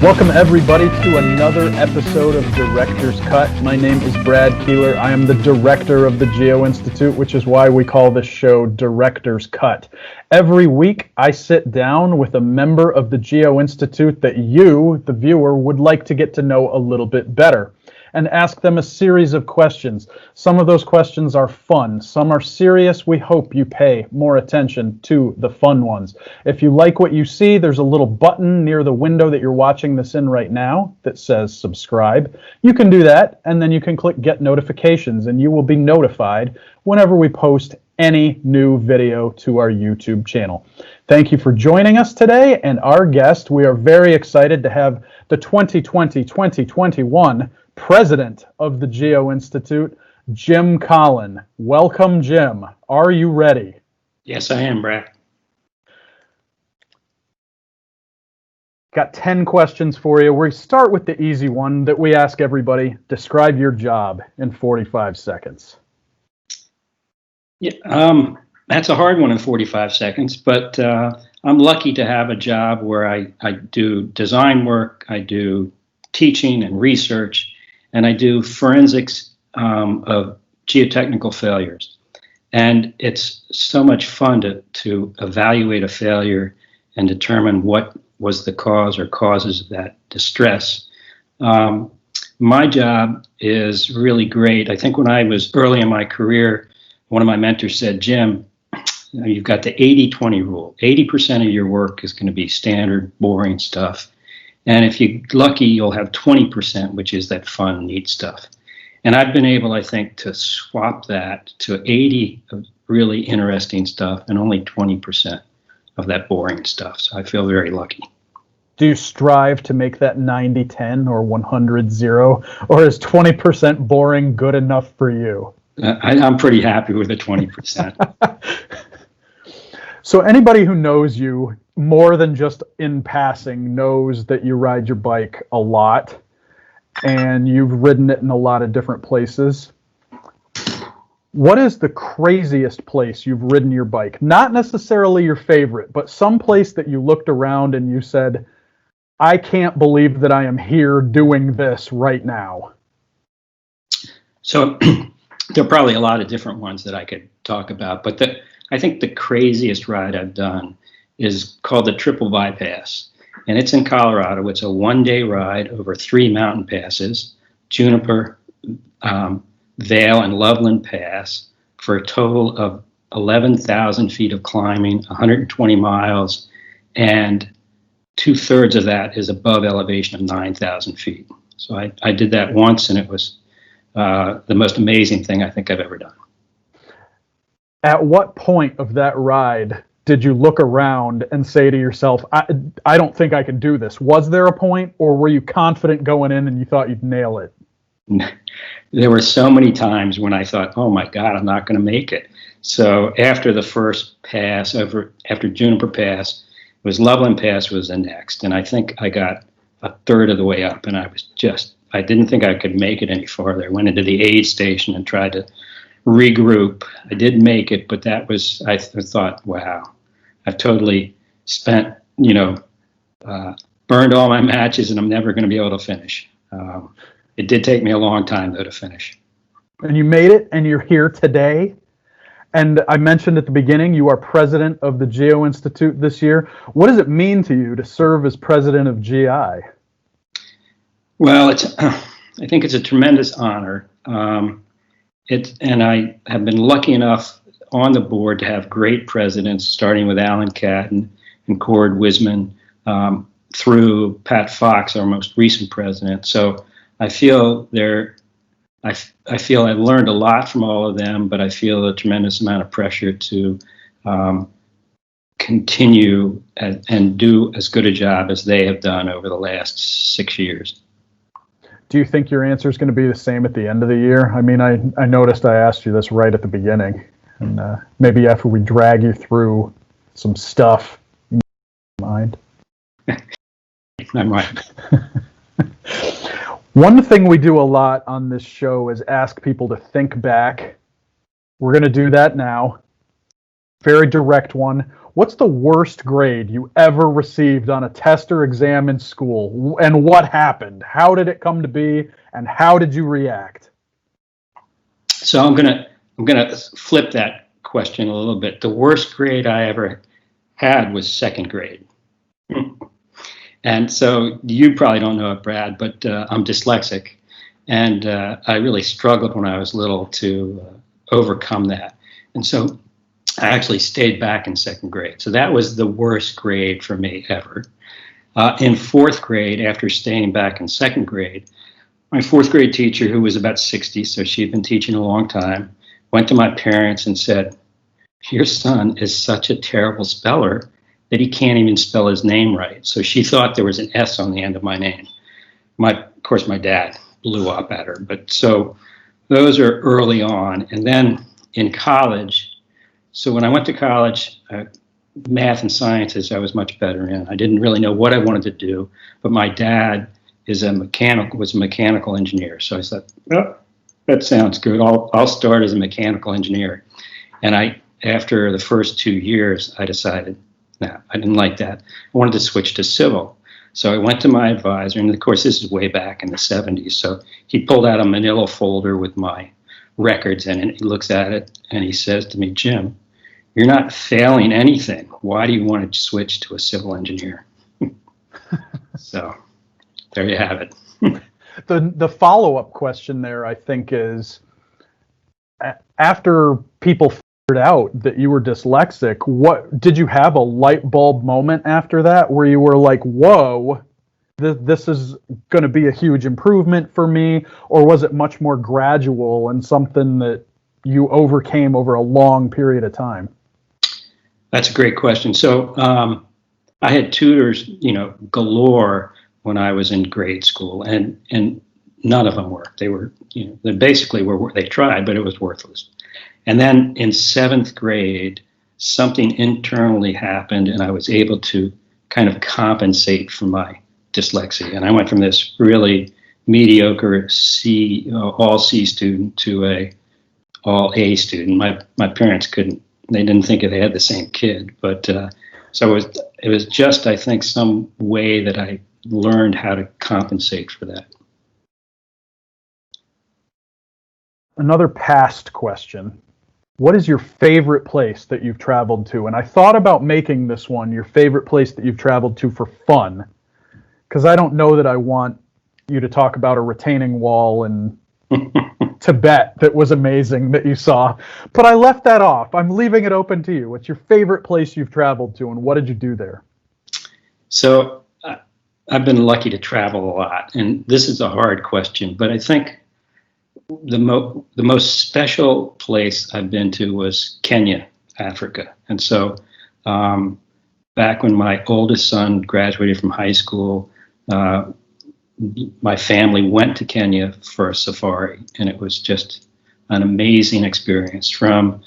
Welcome everybody to another episode of Director's Cut. My name is Brad Keelor. I am the director of the Geo-Institute, which is why we call this show Director's Cut. Every week I sit down with a member of the Geo-Institute that you, the viewer, would like to get to know a little bit better, and ask them a series of questions. Some of those questions are fun, some are serious. We hope you pay more attention to the fun ones. If you like what you see, there's a little button near the window that you're watching this in right now that says subscribe. You can do that, and then you can click get notifications, and you will be notified whenever we post any new video to our YouTube channel. Thank you for joining us today, and our guest, we are very excited to have the 2020-2021 President of the Geo-Institute, Jim Collin. Welcome, Jim. Are you ready? Yes, I am, Brad. Got 10 questions for you. We start with the easy one that we ask everybody. Describe your job in 45 seconds. Yeah, that's a hard one in 45 seconds, but I'm lucky to have a job where I do design work, I do teaching and research, and I do forensics of geotechnical failures. And it's so much fun to evaluate a failure and determine what was the cause or causes of that distress. My job is really great. I think when I was early in my career, one of my mentors said, Jim, you've got the 80-20 rule. 80% of your work is going to be standard, boring stuff. And if you're lucky, you'll have 20%, which is that fun, neat stuff. And I've been able, I think, to swap that to 80 of really interesting stuff and only 20% of that boring stuff. So I feel very lucky. Do you strive to make that 90-10 or 100-0, or is 20% boring good enough for you? I'm pretty happy with the 20%. So anybody who knows you more than just in passing knows that you ride your bike a lot and you've ridden it in a lot of different places. What is the craziest place you've ridden your bike? Not necessarily your favorite, but some place that you looked around and you said, I can't believe that I am here doing this right now. So there are probably a lot of different ones that I could talk about, but I think the craziest ride I've done is called the Triple Bypass, and it's in Colorado. It's a one-day ride over 3 mountain passes, Juniper, Vail, and Loveland Pass, for a total of 11,000 feet of climbing, 120 miles, and 2/3 of that is above elevation of 9,000 feet. So I did that once, and it was the most amazing thing I think I've ever done. At what point of that ride did you look around and say to yourself, I don't think I can do this? Was there a point, or were you confident going in and you thought you'd nail it? There were so many times when I thought, oh my God, I'm not going to make it. So after the first pass, after Juniper Pass, it was Loveland Pass was the next. And I think I got 1/3 of the way up, and I didn't think I could make it any farther. I went into the aid station and tried to regroup. I did make it, but I thought, wow, I've totally spent, burned all my matches, and I'm never going to be able to finish. It did take me a long time, though, to finish. And you made it, and you're here today. And I mentioned at the beginning, you are president of the Geo-Institute this year. What does it mean to you to serve as president of GI? Well, I think it's a tremendous honor. And I have been lucky enough on the board to have great presidents, starting with Alan Catton and Cord Wiseman, through Pat Fox, our most recent president. So I feel I feel I learned a lot from all of them, but I feel a tremendous amount of pressure to continue and do as good a job as they have done over the last 6 years. Do you think your answer is going to be the same at the end of the year? I mean, I noticed I asked you this right at the beginning, and maybe after we drag you through some stuff, you mind? I might. One thing we do a lot on this show is ask people to think back. We're going to do that now. Very direct one. What's the worst grade you ever received on a test or exam in school, and what happened? How did it come to be, and how did you react? So I'm gonna flip that question a little bit. The worst grade I ever had was second grade. And so you probably don't know it, Brad, but I'm dyslexic, and I really struggled when I was little to overcome that. And so I actually stayed back in second grade. So that was the worst grade for me ever. In fourth grade, after staying back in second grade, my fourth grade teacher, who was about 60, so she'd been teaching a long time, went to my parents and said, "Your son is such a terrible speller that he can't even spell his name right." So she thought there was an S on the end of my name. Of course, my dad blew up at her. But so those are early on. And then in college, so when I went to college, math and sciences I was much better in. I didn't really know what I wanted to do, but my dad was a mechanical engineer. So I said, "Oh, that sounds good. I'll start as a mechanical engineer." And after the first 2 years, I decided, no, I didn't like that. I wanted to switch to civil. So I went to my advisor, and of course, this is way back in the 70s. So he pulled out a manila folder with my records in it. He looks at it and he says to me, "Jim, you're not failing anything. Why do you want to switch to a civil engineer?" So there you have it. The follow-up question there, I think, is after people figured out that you were dyslexic, what did you have a light bulb moment after that where you were like, whoa, this is going to be a huge improvement for me? Or was it much more gradual and something that you overcame over a long period of time? That's a great question. So I had tutors, galore when I was in grade school, and none of them worked. They were, they basically they tried, but it was worthless. And then in seventh grade, something internally happened, and I was able to kind of compensate for my dyslexia. And I went from this really mediocre all C student to a all A student. My parents they didn't think they had the same kid, but so it was just, I think, some way that I learned how to compensate for that. Another past question. What is your favorite place that you've traveled to? And I thought about making this one your favorite place that you've traveled to for fun, because I don't know that I want you to talk about a retaining wall in Tibet that was amazing that you saw. But I left that off. I'm leaving it open to you. What's your favorite place you've traveled to, and what did you do there? So I've been lucky to travel a lot, and this is a hard question, but I think the most special place I've been to was Kenya, Africa. And so back when my oldest son graduated from high school, my family went to Kenya for a safari, and it was just an amazing experience, from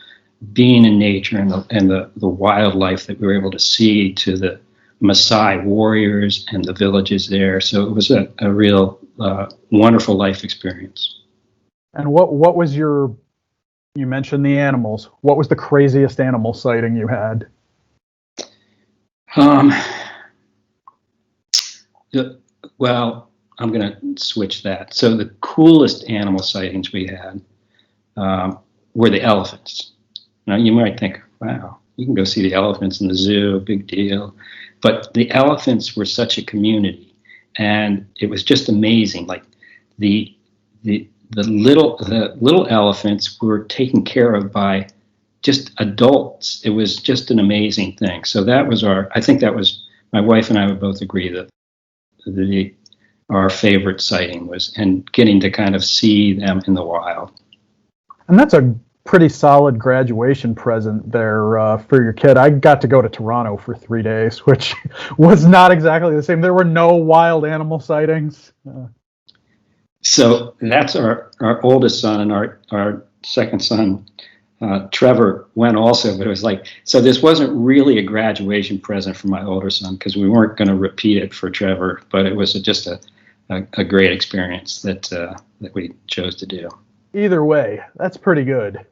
being in nature and the wildlife that we were able to see, to the Maasai warriors and the villages there. So it was a real wonderful life experience. And what was you mentioned the animals. What was the craziest animal sighting you had? Well, I'm going to switch that. So the coolest animal sightings we had were the elephants. Now, you might think, wow, you can go see the elephants in the zoo, big deal. But the elephants were such a community, and it was just amazing. Like the little elephants were taken care of by just adults. It was just an amazing thing. So that was I think that was, my wife and I would both agree that our favorite sighting was, and getting to kind of see them in the wild. And that's a pretty solid graduation present there for your kid. I got to go to Toronto for 3 days, which was not exactly the same. There were no wild animal sightings. So that's our oldest son, and our second son, Trevor, went also, but it was like, so this wasn't really a graduation present for my older son, because we weren't going to repeat it for Trevor, but it was just a great experience that we chose to do. Either way, that's pretty good.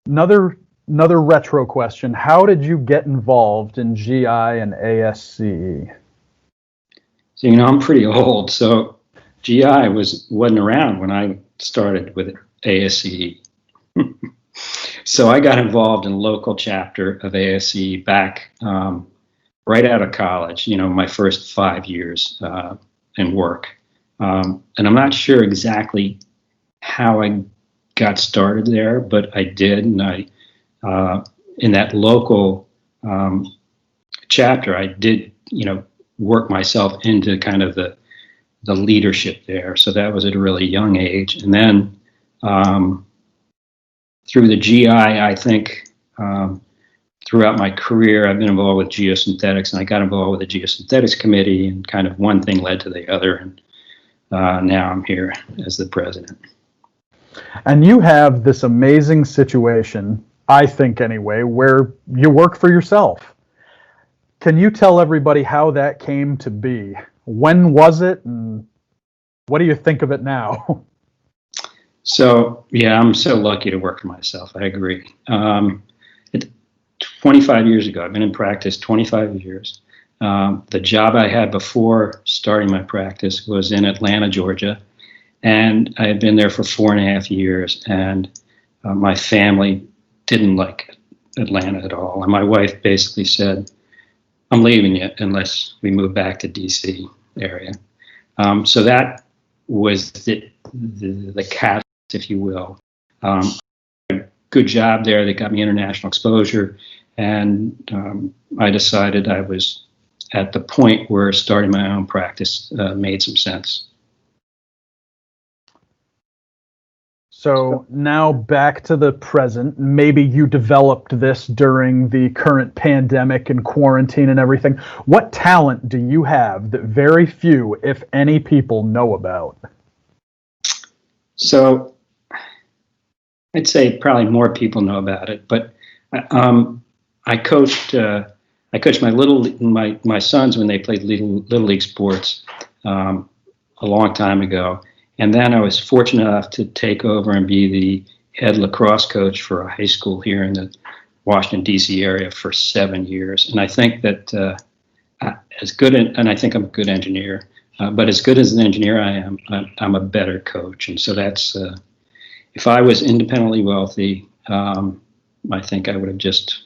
Another Another retro question. How did you get involved in GI and ASCE? So, I'm pretty old, so GI wasn't around when I started with ASCE. So I got involved in the local chapter of ASCE back right out of college, my first 5 years in work. And I'm not sure exactly how I got started there, but I did. And I, in that local chapter, I did, work myself into kind of the leadership there. So that was at a really young age. And then through the GI, I think throughout my career, I've been involved with Geosynthetics, and I got involved with the Geosynthetics committee, and kind of one thing led to the other. And now I'm here as the president. And you have this amazing situation, I think anyway, where you work for yourself. Can you tell everybody how that came to be? When was it, and what do you think of it now? So, yeah, I'm so lucky to work for myself. I agree. 25 years ago, I've been in practice 25 years. The job I had before starting my practice was in Atlanta, Georgia, and I had been there for 4.5 years, and my family didn't like Atlanta at all. And my wife basically said, I'm leaving you unless we move back to DC area. So that was the catalyst, if you will. Good job there that got me international exposure, and I decided I was at the point where starting my own practice made some sense. So now back to the present. Maybe you developed this during the current pandemic and quarantine and everything. What talent do you have that very few, if any, people know about? So I'd say probably more people know about it, but I coached my sons when they played little league sports a long time ago. And then I was fortunate enough to take over and be the head lacrosse coach for a high school here in the Washington, D.C. area for 7 years. And I think that and I think I'm a good engineer, but as good as an engineer I am, I'm a better coach. And so that's, if I was independently wealthy, I think I would have just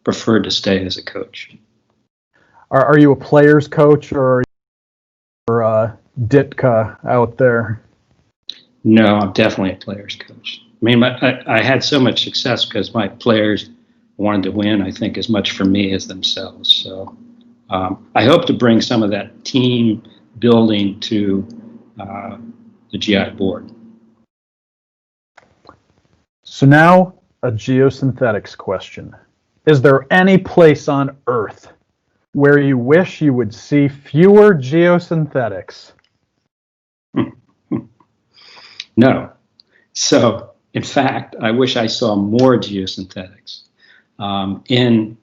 preferred to stay as a coach. Are you a player's coach, or a Ditka out there? No, I'm definitely a player's coach. I mean, I had so much success because my players wanted to win, I think, as much for me as themselves. So I hope to bring some of that team building to the GI board. So now a geosynthetics question. Is there any place on Earth where you wish you would see fewer geosynthetics? No. So, in fact, I wish I saw more geosynthetics in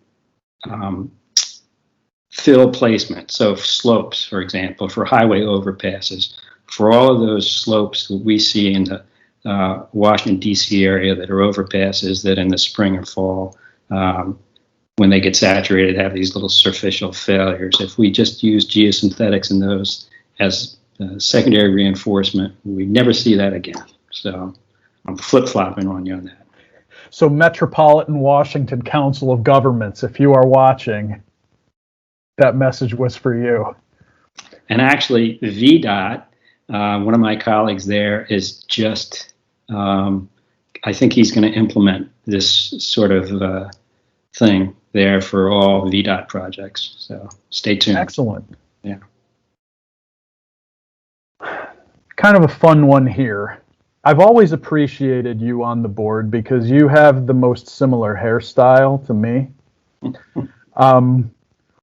fill placement. So, slopes, for example, for highway overpasses, for all of those slopes that we see in the Washington, D.C. area that are overpasses that in the spring or fall, when they get saturated, have these little superficial failures. If we just use geosynthetics in those as secondary reinforcement, we never see that again. So I'm flip-flopping on you on that. So Metropolitan Washington Council of Governments, if you are watching, that message was for you. And actually, VDOT, one of my colleagues there is just, I think he's going to implement this sort of thing there for all VDOT projects. So stay tuned. Excellent. Yeah. Kind of a fun one here. I've always appreciated you on the board because you have the most similar hairstyle to me.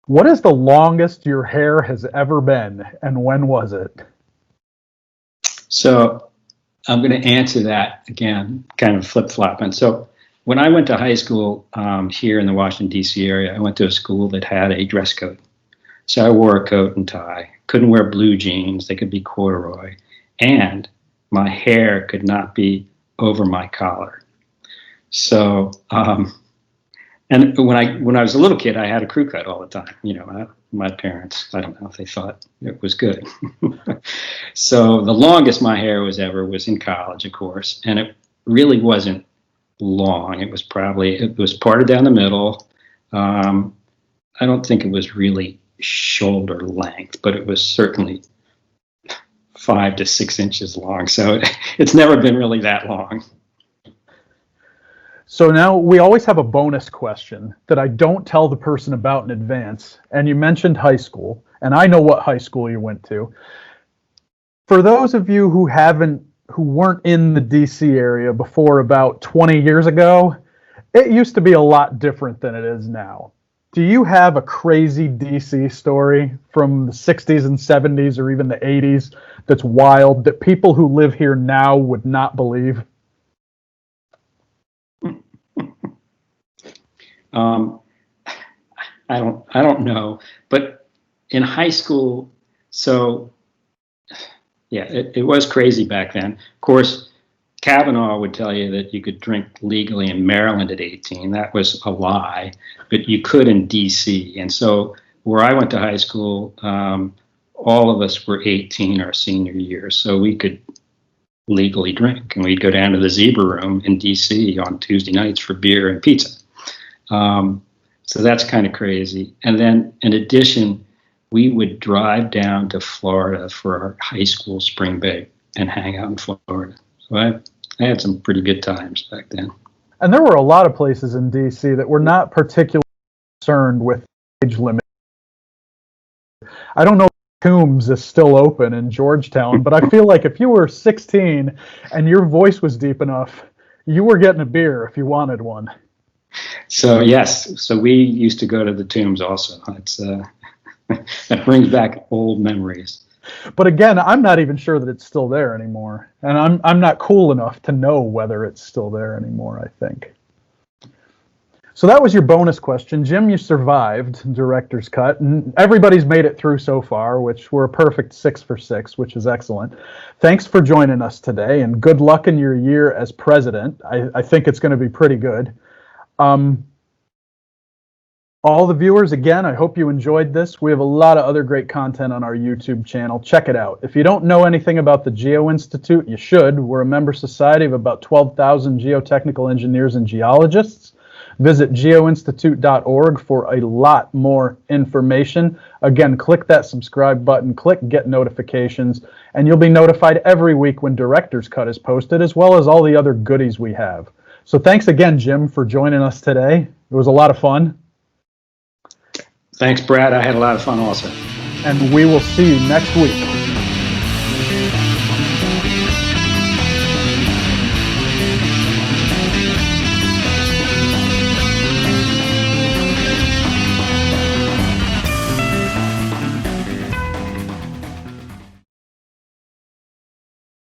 What is the longest your hair has ever been, and when was it? So I'm going to answer that again, kind of flip-flopping. So when I went to high school here in the Washington, D.C. area, I went to a school that had a dress code. So I wore a coat and tie. Couldn't wear blue jeans. They could be corduroy. And my hair could not be over my collar. So And when I was a little kid, I had a crew cut all the time. My parents, I don't know if they thought it was good. So the longest my hair was ever was in college, of course, and it really wasn't long. It was parted down the middle. I don't think it was really shoulder length, but it was certainly 5 to 6 inches long. So it's never been really that long. So now we always have a bonus question that I don't tell the person about in advance. And you mentioned high school, and I know what high school you went to. For those of you who weren't in the DC area before about 20 years ago, it used to be a lot different than it is now. Do you have a crazy DC story from the 60s and 70s or even the 80s that's wild that people who live here now would not believe? I don't know, but in high school, so yeah, it was crazy back then. Of course, Kavanaugh would tell you that you could drink legally in Maryland at 18. That was a lie, but you could in DC. And so where I went to high school, all of us were 18 our senior year, so we could legally drink, and we'd go down to the Zebra Room in DC on Tuesday nights for beer and pizza. So that's kind of crazy. And then in addition, we would drive down to Florida for our high school spring break and hang out in Florida. So I had some pretty good times back then. And there were a lot of places in DC that were not particularly concerned with age limit. I don't know if Tombs is still open in Georgetown, but I feel like if you were 16 and your voice was deep enough, you were getting a beer if you wanted one. So yes, so we used to go to the Tombs also. It's that brings back old memories. But again, I'm not even sure that it's still there anymore, and I'm not cool enough to know whether it's still there anymore, I think. So that was your bonus question. Jim, you survived Director's Cut, and everybody's made it through so far, which we're a perfect 6 for 6, which is excellent. Thanks for joining us today, and good luck in your year as president. I think it's going to be pretty good. All the viewers, again, I hope you enjoyed this. We have a lot of other great content on our YouTube channel. Check it out. If you don't know anything about the Geo-Institute, you should. We're a member society of about 12,000 geotechnical engineers and geologists. Visit geoinstitute.org for a lot more information. Again, click that subscribe button, click get notifications, and you'll be notified every week when Director's Cut is posted, as well as all the other goodies we have. So thanks again, Jim, for joining us today. It was a lot of fun. Thanks, Brad. I had a lot of fun also. And we will see you next week.